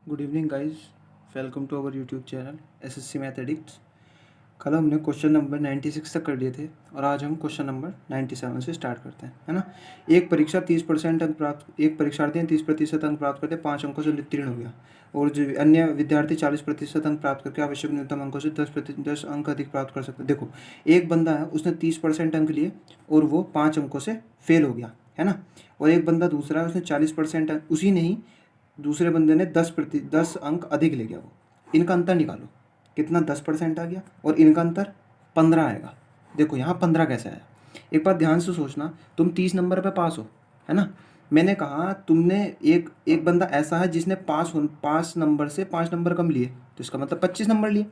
Good evening guys, welcome to our YouTube channel SSC mathematics. कल हमने question number 96 तक कर लिए थे और आज हम क्वेश्चन नंबर 97 से स्टार्ट करते हैं, है ना। एक परीक्षार्थी 30% अंक प्राप्त करते 5 अंकों से उत्तीर्ण हो गया और जो अन्य विद्यार्थी 40% अंक प्राप्त करके आवश्यक न्यूनतम अंकों से 10 अंक अधिक प्राप्त कर सकते हैं। देखो, एक बंदा है, उसने 30% अंक लिए और वो 5 अंकों से फेल हो गया, है ना। और एक बंदा दूसरा है, उसने 40% अंक, उसी ने ही दूसरे बंदे ने 10 अंक अधिक ले गया। वो इनका अंतर निकालो, कितना 10% आ गया और इनका अंतर 15 आएगा। देखो यहाँ 15 कैसे आया, एक बात ध्यान से सोचना। तुम 30 नंबर पे पास हो, है ना। मैंने कहा तुमने एक एक बंदा ऐसा है जिसने 5 नंबर से 5 नंबर कम लिए, तो इसका मतलब 25 नंबर लिए।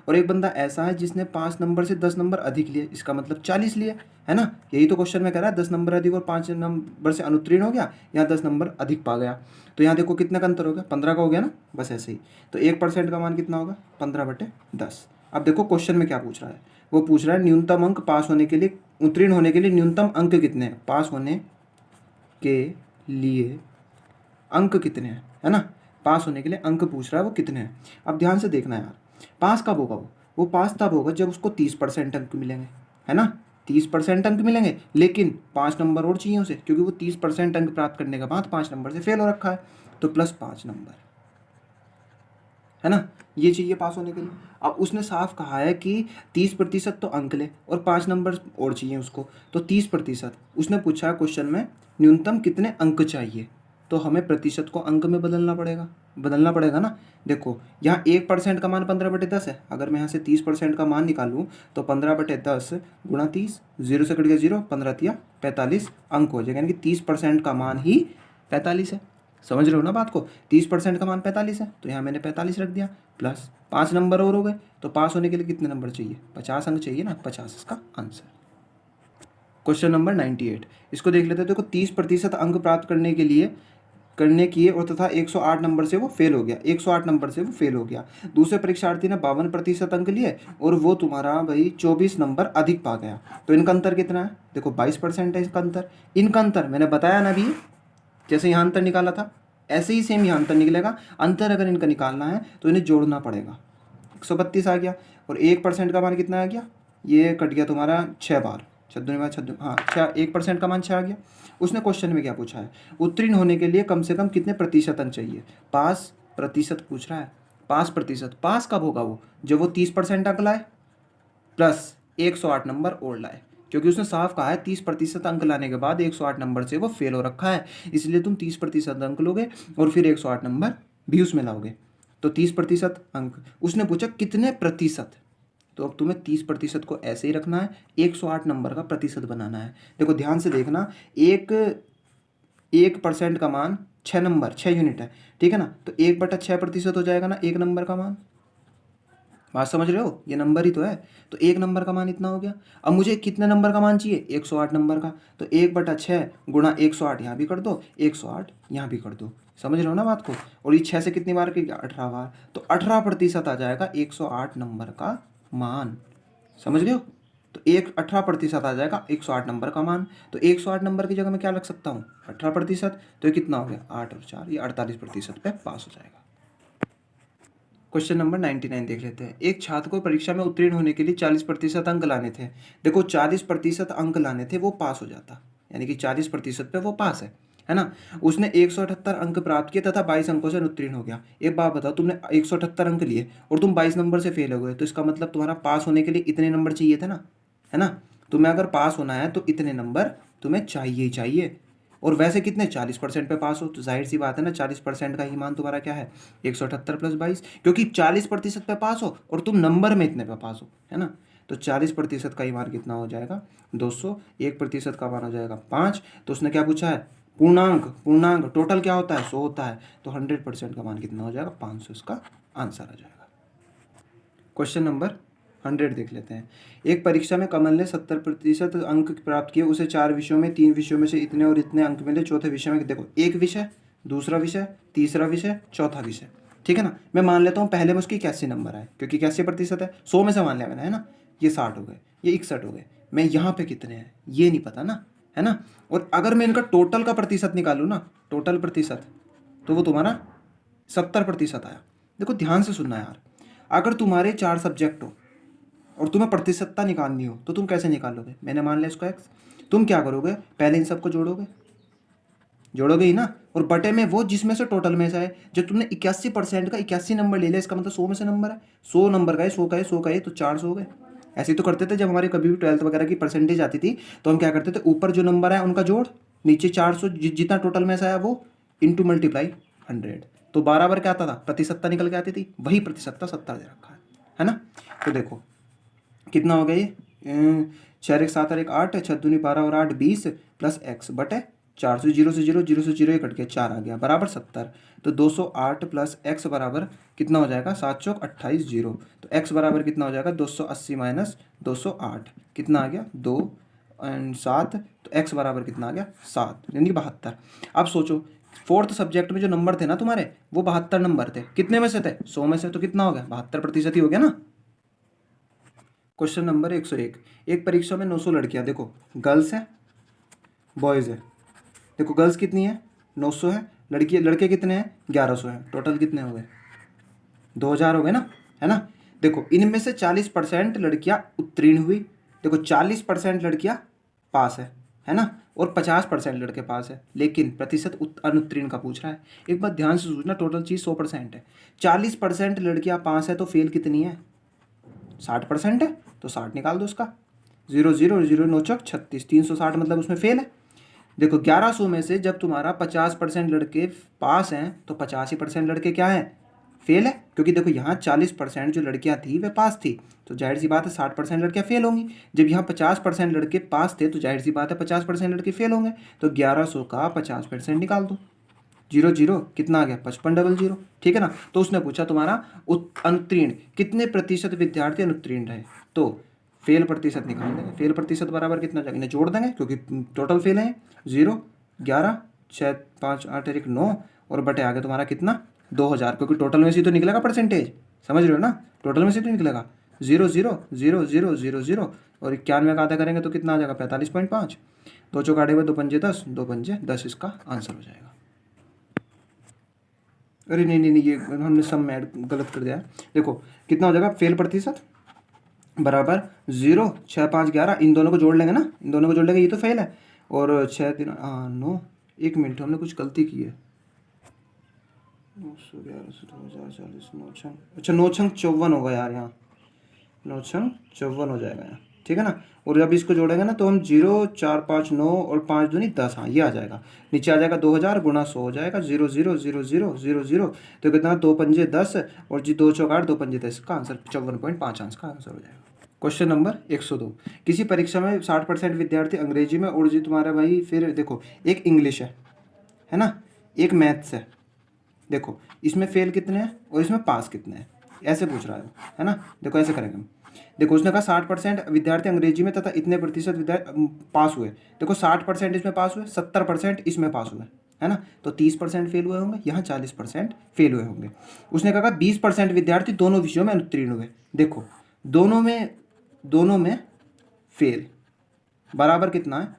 और एक बंदा ऐसा है जिसने 5 नंबर से 10 नंबर अधिक लिए, इसका मतलब 40 लिए, है ना। यही तो क्वेश्चन में कह रहा है, 10 नंबर अधिक और 5 नंबर से अनुत्तीर्ण हो गया, यहाँ 10 नंबर अधिक पा गया। तो यहाँ देखो कितने का अंतर हो गया, 15 का हो गया ना, बस ऐसे ही। तो 1% का मान कितना होगा, 15/10। अब देखो क्वेश्चन में क्या पूछ रहा है, वो पूछ रहा है न्यूनतम अंक पास होने के लिए, उत्तीर्ण होने के लिए न्यूनतम अंक कितने हैं, पास होने के लिए अंक कितने हैं, है ना। पास होने के लिए अंक पूछ रहा है, वो कितने हैं। अब ध्यान से देखना यार, पास कब होगा वो पास तब होगा जब उसको 30% अंक मिलेंगे, है ना। 30% अंक मिलेंगे, लेकिन 5 नंबर और चाहिए उसे, क्योंकि वो 30% अंक प्राप्त करने के बाद 5 नंबर से फेल हो रखा है, तो +5 नंबर, है ना। ये चाहिए पास होने के लिए। अब उसने साफ कहा है कि 30% तो अंक ले और 5 नंबर और चाहिए उसको, तो 30%। उसने पूछा है क्वेश्चन में न्यूनतम कितने अंक चाहिए, तो हमें प्रतिशत को अंक में बदलना पड़ेगा ना। देखो यहाँ 1% का मान 15/10 है, अगर मैं यहाँ से 30% का मान निकालूँ तो 15/10 गुणा 30, 0 से कट गया 0, 15 45 अंक हो जाएगा, यानी कि 30% का मान ही 45 है। समझ रहे हो ना बात को, 30% का मान 45 है, तो यहाँ मैंने 45 रख दिया, प्लस 5 नंबर और हो गए। तो पास होने के लिए कितने नंबर चाहिए, 50 अंक चाहिए ना, 50 इसका आंसर। क्वेश्चन नंबर 98, इसको देख लेते हैं। देखो 30% अंक प्राप्त करने किए और तथा 108 नंबर से वो फेल हो गया, 108 नंबर से वो फेल हो गया। दूसरे परीक्षार्थी ने 52% अंक लिए और वो तुम्हारा भाई 24 नंबर अधिक पा गया, तो इनका अंतर कितना है, देखो 22% है इसका अंतर। इनका अंतर मैंने बताया ना अभी, जैसे यहाँ अंतर निकाला था ऐसे ही सेम यहाँ अंतर निकलेगा। अंतर अगर इनका निकालना है तो इन्हें जोड़ना पड़ेगा। 132 आ गया और 1% का मान कितना आ गया, ये कट गया तुम्हारा 6 बार, 6×2 हाँ 6, 1% का मान 6 आ गया। उसने क्वेश्चन में क्या पूछा है, उत्तीर्ण होने के लिए कम से कम कितने प्रतिशत अंक चाहिए, पास प्रतिशत पूछ रहा है। पास प्रतिशत, पास कब होगा वो, जब वो 30% अंक लाए प्लस 108 नंबर और लाए, क्योंकि उसने साफ कहा है 30% अंक लाने के बाद 108 नंबर से वो फेल हो रखा है, इसलिए तुम 30% अंक लोगे और फिर 108 नंबर भी उसमें लाओगे, तो 30% अंक। उसने पूछा कितने प्रतिशत, तो अब तुम्हें 30% को ऐसे ही रखना है, 108 नंबर का प्रतिशत बनाना है। देखो ध्यान से देखना, 1% का मान 6 यूनिट है, ठीक है ना, तो 1/6% हो जाएगा ना 1 नंबर का मान। बात समझ रहे हो, ये नंबर ही तो है, तो 1 नंबर का मान इतना हो गया। अब मुझे कितने नंबर का मान चाहिए, 108 नंबर का, तो 1/6 गुणा 108 यहाँ भी कर दो, 108 यहाँ भी कर दो। समझ रहे हो ना बात को। और ये 6 से कितनी बार की, 18 बार, तो 18% आ जाएगा 108 नंबर का मान। समझ रहे हो, तो 18% आ जाएगा 108 नंबर का मान। तो 108 नंबर की जगह मैं क्या लग सकता हूँ, 18%, तो ये कितना हो गया, 8 और 4, ये 48% पे पास हो जाएगा। क्वेश्चन नंबर 99 देख लेते हैं। एक छात्र को परीक्षा में उत्तीर्ण होने के लिए 40% अंक लाने थे। देखो 40% अंक लाने थे, वो पास हो जाता, यानी कि 40% पे वो पास है ना। उसने 178 अंक प्राप्त किए तथा 22 अंकों से उत्तीर्ण हो गया। एक बात बताओ, तुमने 178 अंक लिए और तुम 22 नंबर से फेल हो गए, तो इसका मतलब तुम्हारा पास होने के लिए इतने नंबर चाहिए थे ना, है ना। तुम्हें अगर पास होना है तो इतने नंबर तुम्हें चाहिए ही चाहिए। और वैसे कितने, 40% पे पास हो, तो जाहिर सी बात है ना, 40% का ही मान तुम्हारा क्या है, 178 + 22, क्योंकि 40% पे पास हो और तुम नंबर में इतने पे पास हो, है ना। तो 40% का ही मान कितना हो जाएगा, 200। 1% का मान हो जाएगा 5। तो उसने क्या पूछा है, पूर्णांक टोटल क्या होता है, 100 होता है, तो 100% का मान कितना हो जाएगा, 500 इसका आंसर आ जाएगा। क्वेश्चन नंबर 100 देख लेते हैं। एक परीक्षा में कमल ने 70% अंक प्राप्त किए, उसे 4 विषयों में, 3 विषयों में से इतने और इतने अंक मिले, चौथे विषय में देखो, एक विषय, दूसरा विषय, तीसरा विषय, चौथा विषय, ठीक है ना। मैं मान लेता हूँ पहले में उसकी 81 नंबर आए, क्योंकि 81% है, 100 में से मान लिया मैंने, है ना। ये 60 हो गए, ये 61 हो गए, मैं यहाँ पे कितने हैं ये नहीं पता ना, है ना। और अगर मैं इनका टोटल का प्रतिशत निकालूँ ना, टोटल प्रतिशत, तो वो तुम्हारा 70% आया। देखो ध्यान से सुनना यार, अगर तुम्हारे 4 सब्जेक्ट हो और तुम्हें प्रतिशतता निकालनी हो तो तुम कैसे निकालोगे? मैंने मान लिया इसको x, तुम क्या करोगे? पहले इन सबको जोड़ोगे ही ना, और बटे में वो जिसमें से टोटल में से है। जब तुमने 81% का 81 नंबर ले लिया, इसका मतलब 100 में से नंबर है, 100 नंबर का है, 100 का है, 100 का है, तो 400 हो गए। ऐसे ही तो करते थे जब हमारी कभी भी 12th वगैरह की परसेंटेज आती थी, तो हम क्या करते थे, ऊपर जो नंबर है उनका जोड़, नीचे 400 जितना टोटल में से आया वो इंटू मल्टीप्लाई 100, तो बराबर क्या आता था? प्रतिशतता निकल के आती थी। वही प्रतिशतता 70 दे रखा है ना। तो देखो कितना हो गया ये, 4 1 7 और 1 8, 6 दूनी 12 और 8 20 प्लस x बटे 400, जीरो से जीरो ये कट गया, 4 आ गया बराबर 70। तो 208 प्लस x बराबर कितना हो जाएगा? 7 चौक 28 जीरो। तो x बराबर कितना हो जाएगा? 280 माइनस 208 कितना आ गया? 2 एंड 7, तो x बराबर कितना आ गया? 7, यानी 72। अब सोचो 4th सब्जेक्ट में जो नंबर थे ना तुम्हारे, वो 72 नंबर थे। कितने में से थे? 100 में से, तो कितना हो गया? 72% ही हो गया ना। क्वेश्चन नंबर 101, एक परीक्षा में 900 लड़कियां, देखो गर्ल्स हैं बॉयज़ है। देखो गर्ल्स कितनी है? 900 है। लड़के कितने हैं? 1100 हैं। टोटल कितने हो गए? 2000 हो गए ना, है ना। देखो इनमें से 40% लड़कियां उत्तीर्ण हुई। देखो 40% लड़कियां पास है ना, और 50% लड़के पास है, लेकिन प्रतिशत अनुत्तीर्ण का पूछ रहा है। एक बात ध्यान से सोचना, टोटल चीज़ 100% है। 40% लड़कियां पास है तो फेल कितनी है? 60% है, तो 60 निकाल दो उसका। 0 0 0 9 चौक 36, 360 मतलब उसमें फेल है। देखो 1100 में से जब तुम्हारा 50% लड़के पास हैं तो 85% लड़के क्या हैं? फेल है। क्योंकि देखो यहाँ 40% जो लड़कियां थी वे पास थी, तो जाहिर सी बात है 60% लड़कियां फेल होंगी। जब यहाँ 50% लड़के पास थे तो जाहिर सी बात है 50% लड़के फेल होंगे। तो 1100 का 50% निकाल दो। 0 0 कितना आ गया? 5500, ठीक है ना। तो उसने पूछा तुम्हारा अनुत्तीर्ण कितने प्रतिशत विद्यार्थी अनुत्तीर्ण रहे, तो फेल प्रतिशत निकाल देंगे। फेल प्रतिशत बराबर कितना जाएगा? इन्हें जोड़ देंगे क्योंकि टोटल फेल है। 0 11 6 5 8 1 9 और बटे आ गया तुम्हारा कितना? 2000, क्योंकि टोटल में से तो निकलेगा परसेंटेज, समझ रहे हो ना, टोटल में से तो निकलेगा। 0 0 0 0 0 0 और 91 का आधा करेंगे तो कितना आ जाएगा? 45.5। 2 चौक आड़े हुए 2 पंजे 10, 2 पंजे 10 इसका आंसर हो जाएगा। अरे नहीं, ये हमने सब में ऐड गलत कर दिया है। देखो कितना हो जाएगा? फेल प्रतिशत बराबर 0 6 5 11, इन दोनों को जोड़ लेंगे ना, इन दोनों को जोड़ लेंगे, ये तो फेल है। और 6 3 9, 1 मिनट हमने कुछ गलती की है। 911 से 2040 9 छंग, अच्छा 9 छंग 54 होगा यार, यहाँ 9 छंग 54 हो जाएगा यहाँ, ठीक है ना। और जब इसको जोड़ेंगे ना तो हम 0 4 5 9 और 5 दूनी 10, हाँ ये आ जाएगा। नीचे आ जाएगा 2000 गुणा 100 हो जाएगा 0 0 0 0 0 0, तो कितना? 2 पंजे 10 और जी 2 चौक 8 2 पंजे 10, का आंसर 54.5 आंसर का आंसर हो जाएगा। क्वेश्चन नंबर 102, किसी परीक्षा में 60% विद्यार्थी अंग्रेजी में और जी तुम्हारा भाई, फिर देखो एक इंग्लिश है ना, एक मैथ्स है। देखो इसमें फेल कितने हैं और इसमें पास कितने हैं, ऐसे पूछ रहा है ना। देखो ऐसे करेंगे हम। देखो उसने कहा 60% विद्यार्थी अंग्रेजी में तथा इतने प्रतिशत विद्यार्थी पास हुए। देखो 60% इसमें पास हुए, 70% इसमें पास हुए, है ना। तो 30% फेल हुए होंगे, यहाँ 40% फेल हुए होंगे। उसने कहा 20% विद्यार्थी दोनों विषयों में अनुत्तीर्ण हुए। देखो दोनों में फेल बराबर कितना है?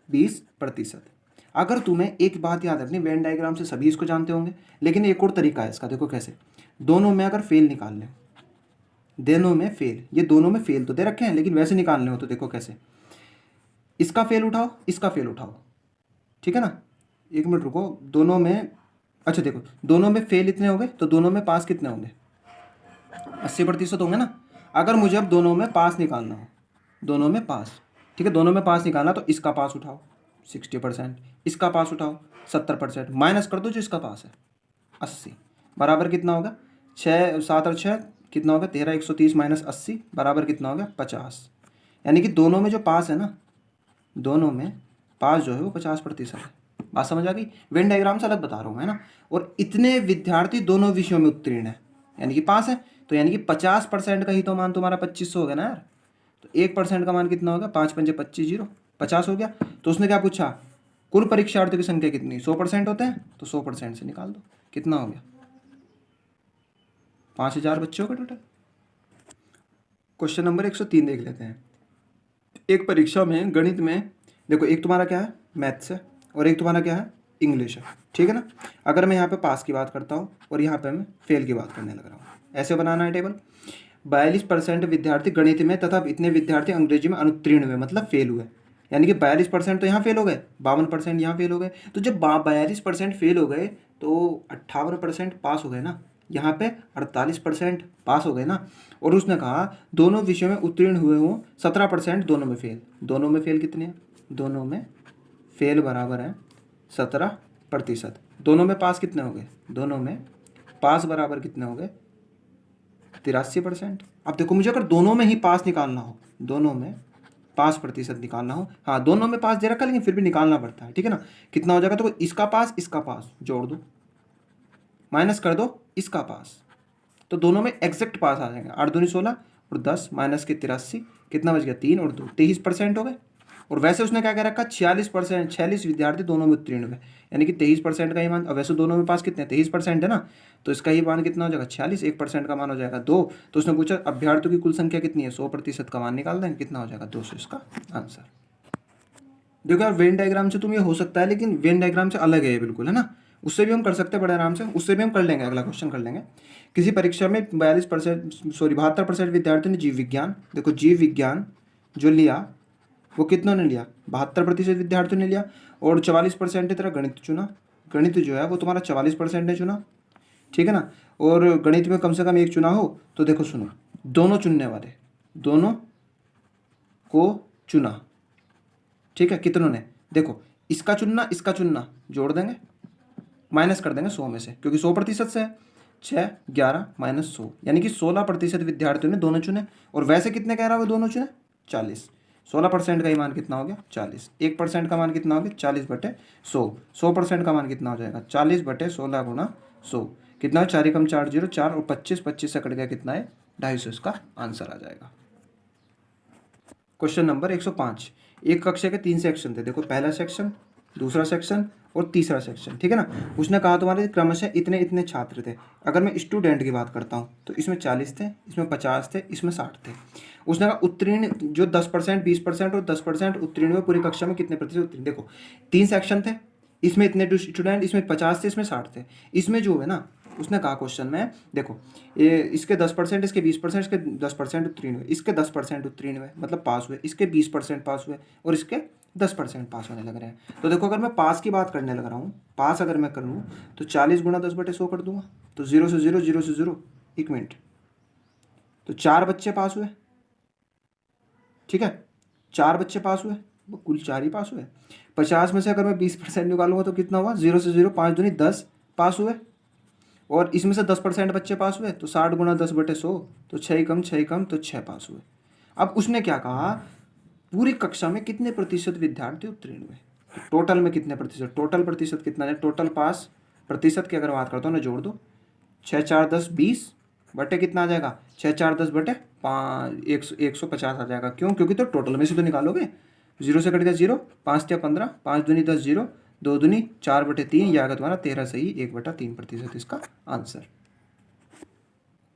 20%। अगर तुम्हें एक बात याद रखनी, वेन डायग्राम से सभी इसको जानते होंगे, लेकिन एक और तरीका है इसका। देखो कैसे, दोनों में अगर फेल निकाल लें, दोनों में फेल, ये दोनों में फेल तो दे रखे हैं, लेकिन वैसे निकालने हो तो देखो कैसे, इसका फेल उठाओ, इसका फेल उठाओ, ठीक है ना। 1 मिनट रुको, दोनों में, अच्छा देखो दोनों में फेल इतने होंगे तो दोनों में पास कितने होंगे? 80% होंगे ना। अगर मुझे अब दोनों में पास निकालना हो, दोनों में पास, ठीक है, दोनों में पास निकालना, तो इसका पास उठाओ 60%, इसका पास उठाओ 70%, माइनस कर दो जो इसका पास है 80, बराबर कितना होगा? 6 7 और 6 कितना होगा? 13 130 माइनस 80 बराबर कितना होगा? 50। यानी कि दोनों में जो पास है ना, दोनों में पास जो है वो 50% है। बात समझ आ गई? वेन डायग्राम से अलग बता रहा हूँ, है ना। और इतने विद्यार्थी दोनों विषयों में उत्तीर्ण है, यानी कि पास है, तो यानी कि 50% का ही तो मान तुम्हारा 2500 हो गया ना यार। तो 1% का मान कितना होगा? 5 पंजे 25 0 50 हो गया। तो उसने क्या पूछा? कुल परीक्षार्थियों की संख्या कितनी? 100% होते हैं, तो 100% से निकाल दो, कितना हो गया? 5000 बच्चे हो गए टोटल। क्वेश्चन नंबर 103 देख लेते हैं। एक परीक्षा में गणित में देखो, एक तुम्हारा क्या है? मैथ्स है, और एक तुम्हारा क्या है? इंग्लिश है, ठीक है ना। अगर मैं यहाँ पे पास की बात करता हूँ और यहाँ पे मैं फेल की बात करने लग रहा हूँ, ऐसे बनाना है टेबल। 42% विद्यार्थी गणित में तथा इतने विद्यार्थी अंग्रेजी में अनुत्तीर्ण हुए, मतलब फेल हुए। यानी कि 42% तो यहाँ फेल हो गए, 52% यहाँ फेल हो गए। तो जब 42% फेल हो गए तो 58% पास हो गए ना, यहाँ पे 48% पास हो गए ना। और उसने कहा दोनों विषयों में उत्तीर्ण हुए हों 17%, दोनों में फेल। दोनों में फेल कितने हैं? दोनों में फेल बराबर है 17%। दोनों में पास कितने हो गए? दोनों में पास बराबर कितने हो गए? 83%। अब देखो मुझे अगर दोनों में ही पास निकालना हो, दोनों में पास प्रतिशत निकालना हो, हाँ दोनों में पास दे रखा लेकिन फिर भी निकालना पड़ता है, ठीक है ना। कितना हो जाएगा? तो इसका पास जोड़ दो, माइनस कर दो इसका पास, तो दोनों में एग्जैक्ट पास आ जाएगा। 8 दूनी 16 और 10 माइनस के 83, कितना बच गया? 3 और 2 23% हो गए। और वैसे उसने क्या कह रखा? 46%, 46 विद्यार्थी दोनों में उत्तीर्ण हुए, यानी कि 23% का ही मान। अब वैसे दोनों में पास कितने? 23% है ना, तो इसका ही मान कितना हो जाएगा? 46। 1% का मान हो जाएगा 2। तो उसने पूछा अभ्यर्थियों की कुल संख्या कितनी है? 100% का मान निकाल देंगे, कितना हो जाएगा? 200 इसका आंसर। देखो यार वेन डायग्राम से तुम ये हो सकता है, लेकिन वेन डायग्राम से अलग है ये बिल्कुल, है ना। उससे भी हम कर सकते हैं बड़े आराम से, उससे भी हम कर लेंगे, अगला क्वेश्चन कर लेंगे। किसी परीक्षा में 72% विद्यार्थियों ने जीव विज्ञान, देखो जीव विज्ञान जो लिया वो कितनों ने लिया? 72% विद्यार्थियों ने लिया। और 44% ने तेरा गणित चुना, गणित जो है वो तुम्हारा 44% ने चुना, ठीक है ना। और गणित में कम से कम एक चुना हो तो देखो सुनो, दोनों चुनने वाले, दोनों को चुना, ठीक है। कितनों ने? देखो इसका चुनना जोड़ देंगे, माइनस कर देंगे 100 में से, क्योंकि 100% से है। 6 11 माइनस 100, यानी कि 16% विद्यार्थियों ने दोनों चुने। और वैसे कितने कह रहा है दोनों चुने? 40। 16% का ही मान कितना हो गया? 40। 1% का मान कितना हो गया? 40/100। 100% का मान कितना हो जाएगा? 40/16 गुणा 100, कितना? 4 एकम 4 0 4 और 25 से कट गया कितना है? 250 इसका आंसर आ जाएगा। Question number 105। एक कक्षा के 3 सेक्शन थे, देखो पहला सेक्शन, दूसरा सेक्शन और तीसरा सेक्शन, ठीक है ना। उसने कहा तुम्हारे क्रमशः इतने इतने छात्र थे। अगर मैं स्टूडेंट की बात करता हूँ तो इसमें 40 थे, इसमें 50 थे, इसमें 60 थे। उसने कहा उत्तीर्ण जो 10%, 20% और 10% उत्तीर्ण हुए पूरी कक्षा में कितने प्रतिशत उत्तीर्ण? देखो 3 सेक्शन थे, इसमें इतने स्टूडेंट, इसमें 50 थे, इसमें 60 थे। इसमें जो है ना, उसने कहा क्वेश्चन में, देखो ये इसके 10%, इसके 20%, इसके 10% उत्तीर्ण हुए, इसके 10% उत्तीर्ण हुए मतलब पास हुए, इसके 20% पास हुए और इसके 10% पास होने लग रहे हैं। तो देखो अगर मैं पास की बात करने लग रहा हूँ, पास अगर मैं कर लूँ तो 40 गुणा 10/100 कर दूंगा, तो 0 से 0 0 से 0, 1 मिनट, तो 4 बच्चे पास हुए, ठीक है। 4 बच्चे पास हुए, वो कुल 4 ही पास हुए। 50 में से अगर मैं 20% निकालूंगा तो कितना हुआ? 0 से 0 5 दूनी 10 पास हुए। और इसमें से 10% बच्चे पास हुए, तो 60 गुणा 10/100, तो 6 कम तो 6 पास हुए। अब उसने क्या कहा? पूरी कक्षा में कितने प्रतिशत विद्यार्थी उत्तीर्ण हुए? तो टोटल में कितने प्रतिशत? टोटल प्रतिशत कितना है? टोटल पास प्रतिशत की अगर बात करता हूँ ना, जोड़ दो, 6 4 10 20 बटे कितना आ जाएगा? 6 4 10 बटे 150 आ जाएगा। क्यों? क्योंकि तो टोटल में से तो निकालोगे, 0 से कट गया 0, 5 या 15, 5 दूनी 10 0, 2 दूनी 4/3, यह आएगा तुम्हारा 13 सही, 1/3% इसका आंसर।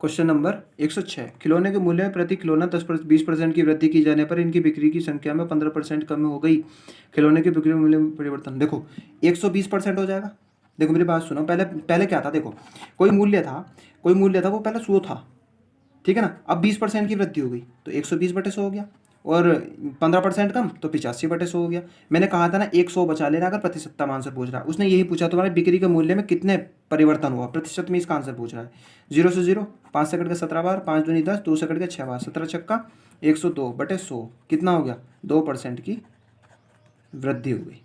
Question number 106। खिलौने के मूल्य में प्रति खिलौना 20% की वृद्धि की जाने पर इनकी बिक्री की संख्या में 15% कमी हो गई। खिलौने की बिक्री मूल्य में परिवर्तन, देखो 120% हो जाएगा। देखो मेरी बात सुनो, पहले पहले क्या था? देखो कोई मूल्य था वो पहले 100 था, ठीक है ना। अब 20% की वृद्धि हो गई तो 120/100 हो गया, और 15% कम तो 85/100 हो गया। मैंने कहा था ना 100 बचा लेना अगर प्रतिशतता मान से पूछ रहा है। उसने यही पूछा तुम्हारे बिक्री के मूल्य में कितने परिवर्तन हुआ, प्रतिशत में इसका आंसर पूछ रहा है। 0 से 0, 5 से कट गया 17 बार, 5 दूनी 10, 2 से कट गया 6 बार, 17 छक्का 102/100, कितना हो गया? 2% की वृद्धि हो गई।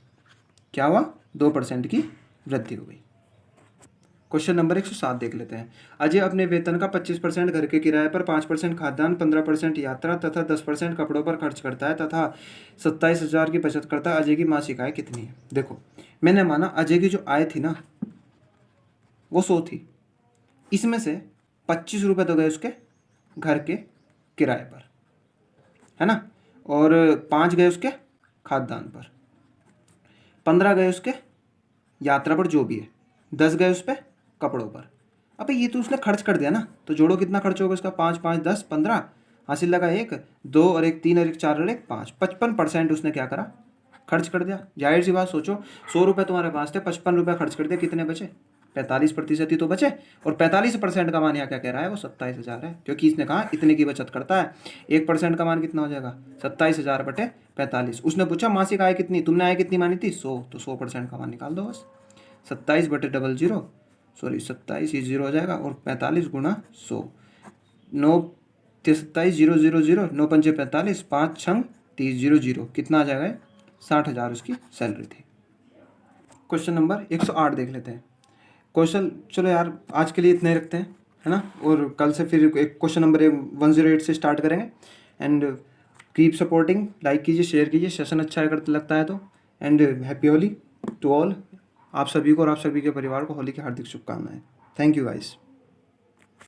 क्या हुआ? 2% की वृद्धि हो गई। क्वेश्चन नंबर 107 देख लेते हैं। अजय अपने वेतन का 25% घर के किराए पर, 5% खाद्यान्न, 15% यात्रा तथा 10% कपड़ों पर खर्च करता है तथा 27,000 की बचत करता है। अजय की मासिक आय कितनी है? देखो मैंने माना अजय की जो आय थी ना वो 100 थी, इसमें से 25 रुपये तो गए उसके घर के किराए पर, है ना, और 5 गए उसके खाद्यान्न पर, 15 गए उसके यात्रा पर जो भी है, 10 गए उस पर कपड़ों पर। अबे ये तो उसने खर्च कर दिया ना, तो जोड़ो कितना खर्च होगा इसका? 5 5 10 15, हासिल लगा 1 2 और 1 3 और 1 4 और 1 5, 55% उसने क्या करा? खर्च कर दिया। जाहिर सी बात सोचो, 100 रुपये तुम्हारे पास थे, 55 रुपये खर्च कर दिया, कितने बचे? 45% ही तो बचे। और 45% का मान यहाँ क्या कह रहा है, वो 27,000 है, क्योंकि इसने कहा इतने की बचत करता है। 1% का मान कितना हो जाएगा? 27,000 बटे 45। उसने पूछा मासिक आय कितनी, तुमने आय कितनी मानी थी? 100, तो 100% का मान निकाल दो बस। 27 बटे 00, सॉरी 27 ही 0 हो जाएगा, और 45 गुणा 100, 9 27 0 0 0, 9 पंजे 45, 5 छंग 30 0 0, कितना आ जाएगा? 60,000 उसकी सैलरी थी। क्वेश्चन नंबर 108 देख लेते हैं। क्वेश्चन, चलो यार आज के लिए इतने ही रखते हैं, है ना, और कल से फिर एक क्वेश्चन नंबर 108 से स्टार्ट करेंगे। एंड कीप सपोर्टिंग, लाइक कीजिए, शेयर कीजिए, सेशन अच्छा लगता है तो। And happy Holi to all, आप सभी को और आप सभी के परिवार को होली की हार्दिक शुभकामनाएं। Thank you guys.